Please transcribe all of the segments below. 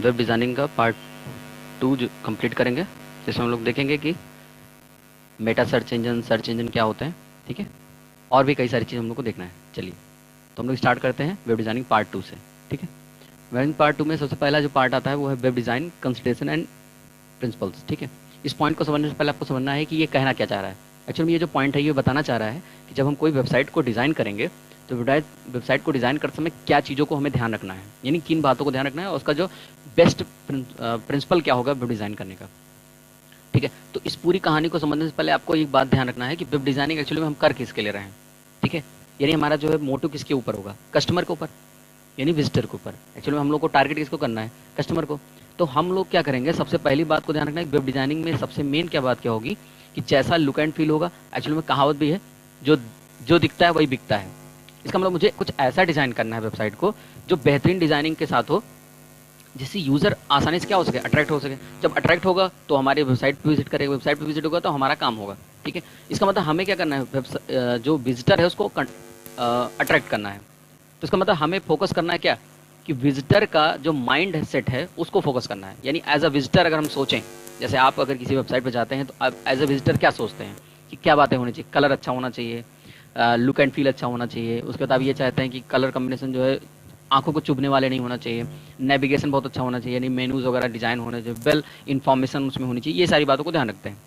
Web designing का part 2 जो complete करेंगे, जिसमें हम लोग देखेंगे कि मेटा सर्च इंजन क्या होते हैं। ठीक है, और भी कई सारी चीज़ हम लोग को देखना है। चलिए, तो हम लोग स्टार्ट करते हैं वेब डिज़ाइनिंग पार्ट 2 से। ठीक है, वेब पार्ट 2 में सबसे पहला जो पार्ट आता है वो है web design consideration and principles. ठीक है, इस पॉइंट को समझने से पहले आपको समझना है कि ये कहना क्या चाह रहा है। एक्चुअली में ये जो पॉइंट है ये बताना चाह रहा है कि जब हम कोई वेबसाइट को डिज़ाइन करेंगे तो वेबसाइट को डिज़ाइन करते समय क्या चीज़ों को हमें ध्यान रखना है, यानी किन बातों को ध्यान रखना है और उसका जो बेस्ट प्रिंसिपल क्या होगा वेब डिज़ाइन करने का। ठीक है, तो इस पूरी कहानी को समझने से पहले आपको एक बात ध्यान रखना है कि वेब डिज़ाइनिंग एक्चुअली में हम कर किसके ले रहे हैं। ठीक है, यानी हमारा जो है मोटिव किसके ऊपर होगा, कस्टमर के ऊपर, यानी विजिटर के ऊपर। एक्चुअली में हम लोग को टारगेट किसको करना है, कस्टमर को। तो हम लोग क्या करेंगे, सबसे पहली बात को ध्यान रखना है वेब डिजाइनिंग में सबसे मेन क्या बात क्या होगी कि जैसा लुक एंड फील होगा। एक्चुअली में कहावत भी है, जो जो दिखता है वही बिकता है। इसका मतलब मुझे कुछ ऐसा डिजाइन करना है वेबसाइट को जो बेहतरीन डिजाइनिंग के साथ हो, जिससे यूजर आसानी से क्या हो सके, अट्रैक्ट हो सके। जब अट्रैक्ट होगा तो हमारी वेबसाइट पे विजिट करेगा, वेबसाइट पे विजिट होगा तो हमारा काम होगा। ठीक है, इसका मतलब हमें क्या करना है, जो विजिटर है उसको अट्रैक्ट करना है। तो इसका मतलब हमें फोकस करना है क्या, कि विजिटर का जो माइंड सेट है उसको फोकस करना है। यानी एज अ विजिटर अगर हम सोचें, जैसे आप अगर किसी वेबसाइट पर जाते हैं तो आप एज अ विजिटर क्या सोचते हैं कि क्या बातें होनी चाहिए, कलर अच्छा होना चाहिए, लुक एंड फील अच्छा होना चाहिए। उसके बाद आप ये चाहते हैं कि कलर कॉम्बिनेशन जो है आंखों को चुभने वाले नहीं होना चाहिए, नेविगेशन बहुत अच्छा होना चाहिए, यानी मेनूज वगैरह डिजाइन होने चाहिए, वेल इन्फॉर्मेशन उसमें होनी चाहिए। ये सारी बातों को ध्यान रखते हैं।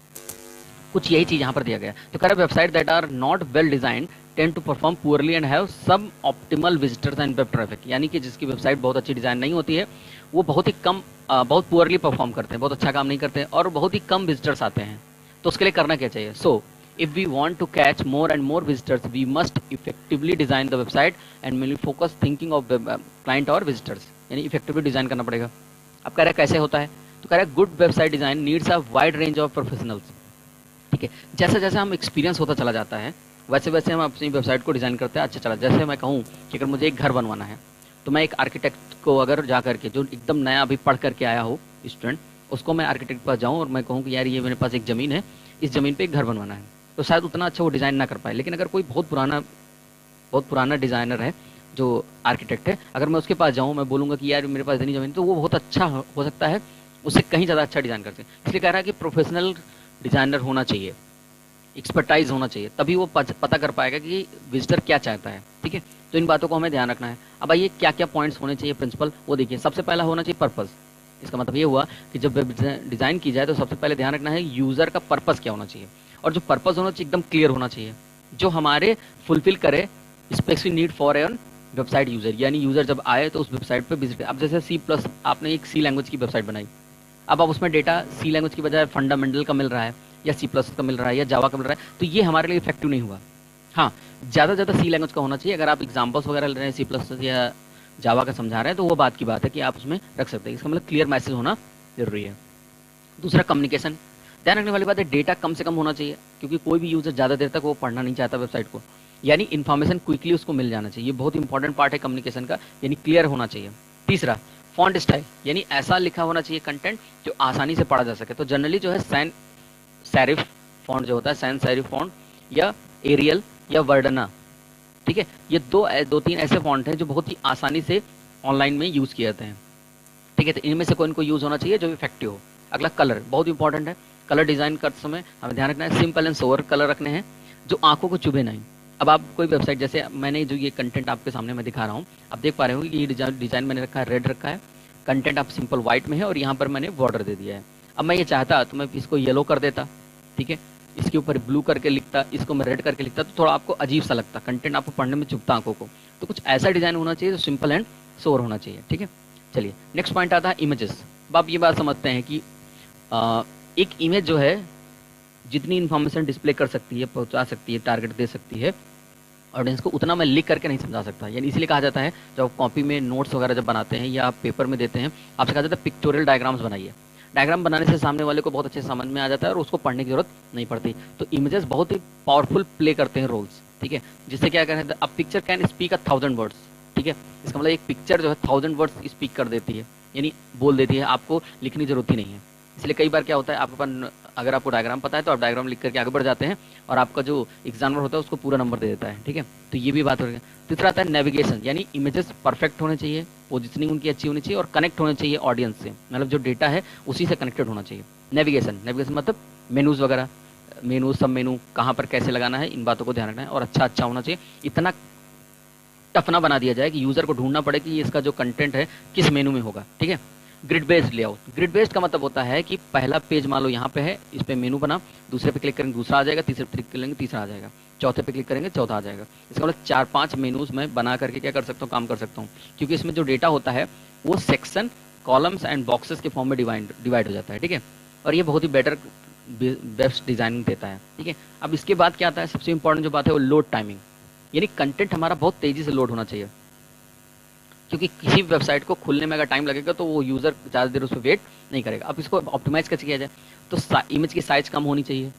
कुछ यही चीज यहाँ पर दिया गया है। तो कह रहा है website that are not well designed tend to perform poorly and have suboptimal visitors and web traffic. यानी कि जिसकी वेबसाइट बहुत अच्छी डिजाइन नहीं होती है वो बहुत ही कम, बहुत पुअरली परफॉर्म करते हैं, बहुत अच्छा काम नहीं करते हैं और बहुत ही कम विजिटर्स आते हैं। तो उसके लिए करना क्या चाहिए, so if we want to catch more and more visitors we must effectively design the website and mainly focus thinking of client और विजिटर्स। यानी इफेक्टिवली डिजाइन करना पड़ेगा। अब कह रहा है कैसे होता है, तो कह रहा है good website design needs a wide range of professionals. ठीक है, जैसे जैसे हम एक्सपीरियंस होता चला जाता है वैसे वैसे हम अपनी वेबसाइट को डिज़ाइन करते हैं अच्छा चला। जैसे मैं कहूँ कि अगर मुझे एक घर बनवाना है तो मैं एक आर्किटेक्ट को अगर जा करके, जो एकदम नया अभी पढ़ करके आया हो स्टूडेंट, उसको मैं आर्किटेक्ट के पास जाऊँ और मैं कहूँ कि यार ये मेरे पास एक ज़मीन है, इस ज़मीन पे एक घर बनवाना है, तो शायद उतना अच्छा वो डिज़ाइन ना कर पाए। लेकिन अगर कोई बहुत पुराना डिज़ाइनर है जो आर्किटेक्ट है, अगर मैं उसके पास जाऊँ, मैं बोलूँगा कि यार मेरे पास इतनी ज़मीन, तो वो बहुत अच्छा हो सकता है, उससे कहीं ज़्यादा अच्छा डिज़ाइन करते हैं। इसलिए कह रहा है कि प्रोफेशनल डिज़ाइनर होना चाहिए, एक्सपर्टाइज होना चाहिए, तभी वो पता कर पाएगा कि विजिटर क्या चाहता है। ठीक है, तो इन बातों को हमें ध्यान रखना है। अब आइए क्या क्या पॉइंट्स होने चाहिए प्रिंसिपल, वो देखिए। सबसे पहला होना चाहिए पर्पस। इसका मतलब ये हुआ कि जब वेब डिज़ाइन की जाए तो सबसे पहले ध्यान रखना है यूज़र का पर्पस क्या होना चाहिए, और जो पर्पस होना चाहिए एकदम क्लियर होना चाहिए, जो हमारे फुलफिल करे specific need for an website user. यानी यूज़र जब आए तो उस वेबसाइट पर विजिट। अब जैसे सी प्लस, आपने एक सी लैंग्वेज की वेबसाइट बनाई, अब आप उसमें डेटा सी लैंग्वेज की बजाय फंडामेंटल का मिल रहा है या सी प्लस का मिल रहा है या जावा का मिल रहा है, तो ये हमारे लिए इफेक्टिव नहीं हुआ। हाँ, ज़्यादा से ज़्यादा सी लैंग्वेज का होना चाहिए। अगर आप एग्जाम्पल्स वगैरह ले रहे हैं सी प्लस या जावा का समझा रहे हैं तो वो बात की बात है कि आप उसमें रख सकते हैं। इसका मतलब क्लियर मैसेज होना जरूरी है। दूसरा कम्युनिकेशन, ध्यान रखने वाली बात है डेटा कम से कम होना चाहिए, क्योंकि कोई भी यूजर ज़्यादा देर तक वो पढ़ना नहीं चाहता वेबसाइट को। यानी इन्फॉर्मेशन क्विकली उसको मिल जाना चाहिए, ये बहुत इंपॉर्टेंट पार्ट है कम्युनिकेशन का, यानी क्लियर होना चाहिए। तीसरा फॉन्ट स्टाइल, यानी ऐसा लिखा होना चाहिए कंटेंट जो आसानी से पढ़ा जा सके। तो जनरली जो है सैन सेरिफ फॉन्ट जो होता है, सैन सेरिफ फॉन्ट या एरियल या वर्डना। ठीक है, ये दो तीन ऐसे फॉन्ट हैं जो बहुत ही आसानी से ऑनलाइन में यूज़ किए जाते हैं। ठीक है, तो इनमें से कोई इनको यूज़ होना चाहिए जो इफेक्टिव हो। अगला कलर, बहुत इंपॉर्टेंट है। कलर डिज़ाइन करते समय हमें ध्यान रखना है सिंपल एंड सोवर कलर रखने हैं जो आंखों को चुभे नहीं। अब आप कोई वेबसाइट, जैसे मैंने जो ये कंटेंट आपके सामने मैं दिखा रहा हूँ, आप देख पा रहे हो कि ये डिज़ाइन मैंने रखा है, रेड रखा है, कंटेंट आप सिंपल व्हाइट में है और यहाँ पर मैंने बॉर्डर दे दिया है। अब मैं ये चाहता तो मैं इसको येलो कर देता, ठीक है, इसके ऊपर ब्लू करके लिखता, इसको मैं रेड करके लिखता, तो थोड़ा आपको अजीब सा लगता, कंटेंट आपको पढ़ने में चुभता आंखों को। तो कुछ ऐसा डिज़ाइन होना चाहिए जो सिंपल एंड सोवर होना चाहिए। ठीक है, चलिए नेक्स्ट पॉइंट आता है इमेजेस। अब आप ये बात समझते हैं कि एक इमेज जो है जितनी इन्फॉर्मेशन डिस्प्ले कर सकती है, पहुंचा सकती है, टारगेट दे सकती है ऑडियंस को, उतना मैं लिख करके नहीं समझा सकता। यानी इसलिए कहा जाता है जब आप कॉपी में नोट्स वगैरह जब बनाते हैं या आप पेपर में देते हैं, आपसे कहा जाता है पिक्टोरियल डायग्राम्स बनाइए। डायग्राम बनाने से सामने वाले को बहुत अच्छे समझ में आ जाता है और उसको पढ़ने की जरूरत नहीं पड़ती। तो इमेजेस बहुत ही पावरफुल प्ले करते हैं रोल्स। ठीक है, जिससे क्या कहते हैं, अब पिक्चर कैन स्पीक 1000 वर्ड्स। ठीक है, इसका मतलब एक पिक्चर जो है 1000 वर्ड्स स्पीक कर देती है, यानी बोल देती है, आपको लिखने की जरूरत ही नहीं है। इसलिए कई बार क्या होता है, आपके पास अगर आपको डायग्राम पता है तो आप डायग्राम लिख करके आगे बढ़ जाते हैं और आपका जो एग्जामिनर होता है उसको पूरा नंबर दे देता है, ठीक है। तो ये भी बात हो रही है। तीसरा आता है नेविगेशन, यानी इमेजेस परफेक्ट होने चाहिए, पोजिशनिंग उनकी अच्छी होनी चाहिए और कनेक्ट होने चाहिए ऑडियंस से, मतलब जो डेटा है उसी से कनेक्टेड होना चाहिए। नेविगेशन मतलब मेनूज वगैरह, मेनू सब मेनू कहाँ पर कैसे लगाना है, इन बातों को ध्यान रखना है और अच्छा होना चाहिए। इतना टफ ना बना दिया जाए कि यूजर को ढूंढना पड़े कि इसका जो कंटेंट है किस मेनू में होगा, ठीक है। Grid based layout, grid based का मतलब होता है कि पहला पेज मान लो यहाँ पे है, इस पे मेनू बना, दूसरे पे क्लिक करेंगे दूसरा आ जाएगा, तीसरे पे क्लिक करेंगे तीसरा आ जाएगा, चौथे पे क्लिक करेंगे चौथा आ जाएगा। इसका मतलब 4-5 मेनूज में बना करके क्या कर सकता हूँ, काम कर सकता हूँ, क्योंकि इसमें जो डेटा होता है वो सेक्शन, कॉलम्स एंड बॉक्सेस के फॉर्म में डिवाइड हो जाता है, ठीक है। और ये बहुत ही बेटर बेस्ट डिजाइनिंग देता है, ठीक है। अब इसके बाद क्या आता है, सबसे इंपॉर्टेंट जो बात है वो लोड टाइमिंग, यानी कंटेंट हमारा बहुत तेजी से लोड होना चाहिए, क्योंकि किसी वेबसाइट को खुलने में अगर टाइम लगेगा तो वो यूजर ज़्यादा देर उस पर वेट नहीं करेगा। अब इसको ऑप्टिमाइज कैसे किया जाए, तो इमेज की साइज कम होनी चाहिए,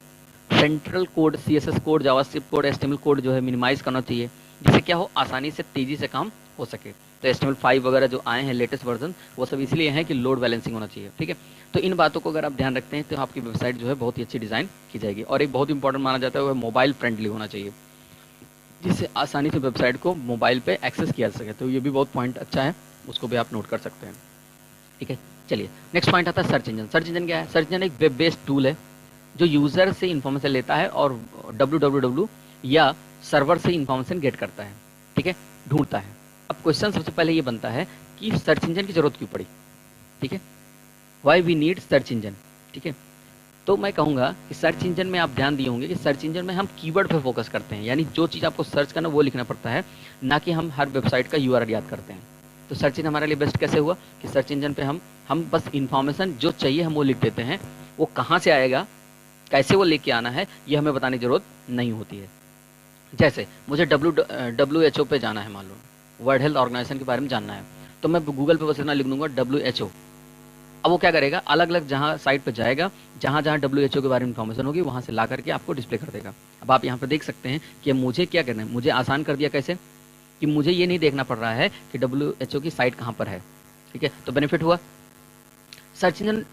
central code, CSS code, JavaScript code, HTML code जो है मिनिमाइज करना चाहिए, जिससे क्या हो, आसानी से तेजी से काम हो सके। तो HTML5 वगैरह जो आए हैं लेटेस्ट वर्जन, वो सब इसलिए हैं कि लोड बैलेंसिंग होना चाहिए, ठीक है। तो इन बातों को अगर आप ध्यान रखते हैं तो आपकी वेबसाइट जो है बहुत ही अच्छी डिज़ाइन की जाएगी। और एक बहुत इंपॉर्टेंट माना जाता है वो मोबाइल फ्रेंडली होना चाहिए, जिससे आसानी से वेबसाइट को मोबाइल पे एक्सेस किया जा सके। तो ये भी बहुत पॉइंट अच्छा है, उसको भी आप नोट कर सकते हैं, ठीक है। चलिए नेक्स्ट पॉइंट आता है सर्च इंजन। सर्च इंजन क्या है, सर्च इंजन एक वेब बेस्ड टूल है जो यूज़र से इन्फॉर्मेशन लेता है और www या सर्वर से इन्फॉर्मेशन गेट करता है, ठीक है, ढूंढता है। अब क्वेश्चन सबसे पहले ये बनता है कि सर्च इंजन की जरूरत क्यों पड़ी, ठीक है, why we need search engine, ठीक है। तो मैं कहूँगा कि सर्च इंजन में आप ध्यान दिए होंगे कि सर्च इंजन में हम कीवर्ड पे फोकस करते हैं, यानी जो चीज़ आपको सर्च करना वो लिखना पड़ता है, ना कि हम हर वेबसाइट का URL याद करते हैं। तो सर्च इंजन हमारे लिए बेस्ट कैसे हुआ कि सर्च इंजन पे हम बस इन्फॉर्मेशन जो चाहिए हम वो लिख देते हैं, वो कहाँ से आएगा, कैसे वो लेके आना है, ये हमें बताने की जरूरत नहीं होती है। जैसे मुझे WHO पे जाना है, मान लो वर्ल्ड हेल्थ ऑर्गेनाइजेशन के बारे में जानना है, तो मैं गूगल पे बस इतना लिख दूंगा WHO। अब वो क्या करेगा, अलग अलग जहाँ साइट पे जाएगा, जहाँ जहाँ WHO के बारे में इन्फॉर्मेशन होगी वहाँ से ला करके आपको डिस्प्ले कर देगा। अब आप यहाँ पे देख सकते हैं कि मुझे क्या करना है, मुझे आसान कर दिया कैसे, कि मुझे ये नहीं देखना पड़ रहा है कि WHO की साइट कहाँ पर है, ठीक है। तो बेनिफिट हुआ। Search engine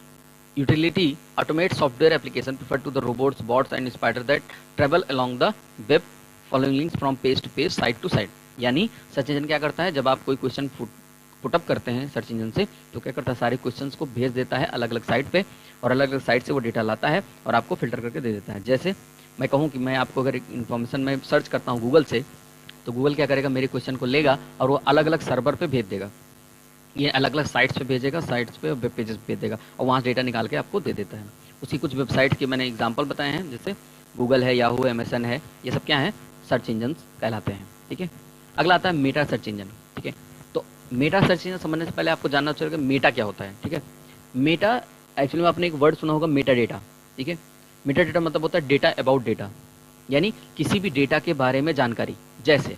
utility automate software application preferred to the robots, bots and spider that travel along the web following links from page to page, site to site। यानी सर्च इंजन क्या करता है, जब आप कोई क्वेश्चन पुटअप करते हैं search engine से, तो क्या करता है, सारे क्वेश्चंस को भेज देता है अलग अलग साइट पे, और अलग अलग साइट से वो डेटा लाता है और आपको फिल्टर करके दे देता है। जैसे मैं कहूँ कि मैं आपको अगर इन्फॉर्मेशन में सर्च करता हूँ गूगल से, तो गूगल क्या करेगा, मेरे क्वेश्चन को लेगा और वो अलग अलग सर्वर पे भेज देगा, ये अलग अलग साइट्स पे भेजेगा, साइट्स पे वेब पेजेस पे भेज देगा और वहाँ से डेटा निकाल के आपको दे देता है। उसकी कुछ वेबसाइट के मैंने एग्जांपल बताए हैं, जैसे गूगल है, याहू, MSN है, ये सब क्या है, सर्च इंजन कहलाते हैं, ठीक है। अगला आता है मेटा सर्च इंजन, ठीक है। तो मेटा सर्च इंजन समझने से पहले आपको जानना चाहिए कि मेटा क्या होता है, ठीक है। मेटा एक्चुअली में आपने एक वर्ड सुना होगा, मेटा डेटा, ठीक है। मेटा डेटा मतलब होता है डेटा अबाउट डेटा, यानी किसी भी डेटा के बारे में जानकारी। जैसे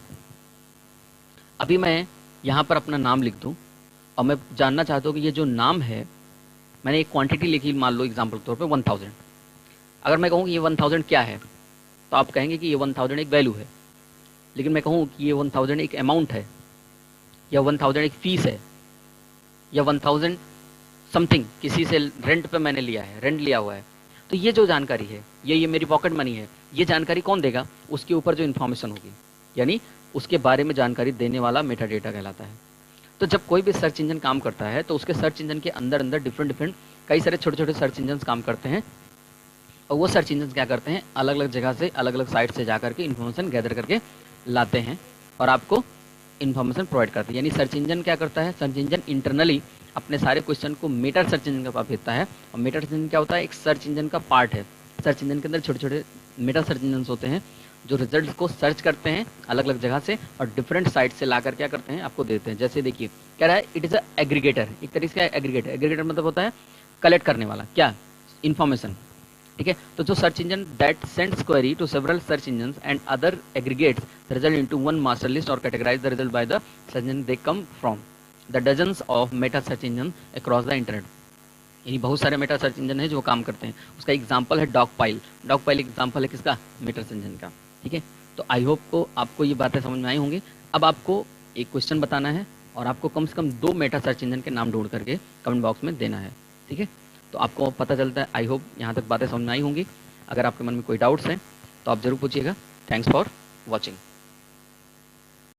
अभी मैं यहाँ पर अपना नाम लिख दूँ और मैं जानना चाहता हूँ कि ये जो नाम है, मैंने एक क्वांटिटी लिखी, मान लो एग्जांपल के तौर पे 1000। अगर मैं कहूँ कि ये 1000 क्या है, तो आप कहेंगे कि ये 1000 एक वैल्यू है। लेकिन मैं कहूँ कि ये 1000 एक अमाउंट है, या 1000 एक फीस है, या 1000 समथिंग किसी से रेंट पे मैंने लिया है, रेंट लिया हुआ है, तो ये जो जानकारी है, ये मेरी पॉकेट मनी है, ये जानकारी कौन देगा, उसके ऊपर जो इन्फॉर्मेशन होगी, यानी उसके बारे में जानकारी देने वाला मेटा डेटा कहलाता है। तो जब कोई भी सर्च इंजन काम करता है तो उसके सर्च इंजन के अंदर अंदर डिफरेंट कई सारे छोटे छोटे सर्च इंजन काम करते हैं, और वो सर्च इंजन क्या करते हैं, अलग अलग जगह से, अलग अलग साइट से जा करके इन्फॉर्मेशन गैदर करके लाते हैं और आपको इन्फॉर्मेशन प्रोवाइड करते हैं। यानी सर्च इंजन क्या करता है, सर्च इंजन इंटरनली अपने सारे क्वेश्चन को मेटा सर्च इंजन के पास भेजता है, और मेटा सर्च इंजन क्या होता है, एक सर्च इंजन का पार्ट है। सर्च इंजन के अंदर छोटे छोटे मेटा सर्च इंजन होते हैं जो रिजल्ट को सर्च करते हैं अलग अलग जगह से और डिफरेंट साइट से लाकर क्या करते हैं, आपको देते हैं। जैसे देखिए कह रहा है इट इज़ अ एग्रीगेटर, एक तरीके से एग्रीगेटर, एग्रीगेटर मतलब होता है कलेक्ट करने वाला, क्या, इन्फॉर्मेशन, ठीक है। तो जो search engine that sends query to several search engine and other aggregates the result into one master list और categorize the result by the search engine they come from the dozens of meta search engine across the internet. यानी बहुत सारे Meta search engine है जो काम करते हैं। उसका एग्जाम्पल है डॉगपाइल, डॉगपाइल एग्जाम्पल है किसका, मेटा सर्च इंजन का, ठीक है। तो आई होप को आपको ये बातें समझ में आई होंगी। अब आपको एक क्वेश्चन बताना है और आपको कम से कम 2 मेटा सर्च इंजन के नाम ढूंढ करके कमेंट बॉक्स में देना है, ठीक है। तो आपको पता चलता है। आई होप यहाँ तक बातें समझ में आई होंगी। अगर आपके मन में कोई डाउट्स हैं तो आप ज़रूर पूछिएगा। Thanks for watching.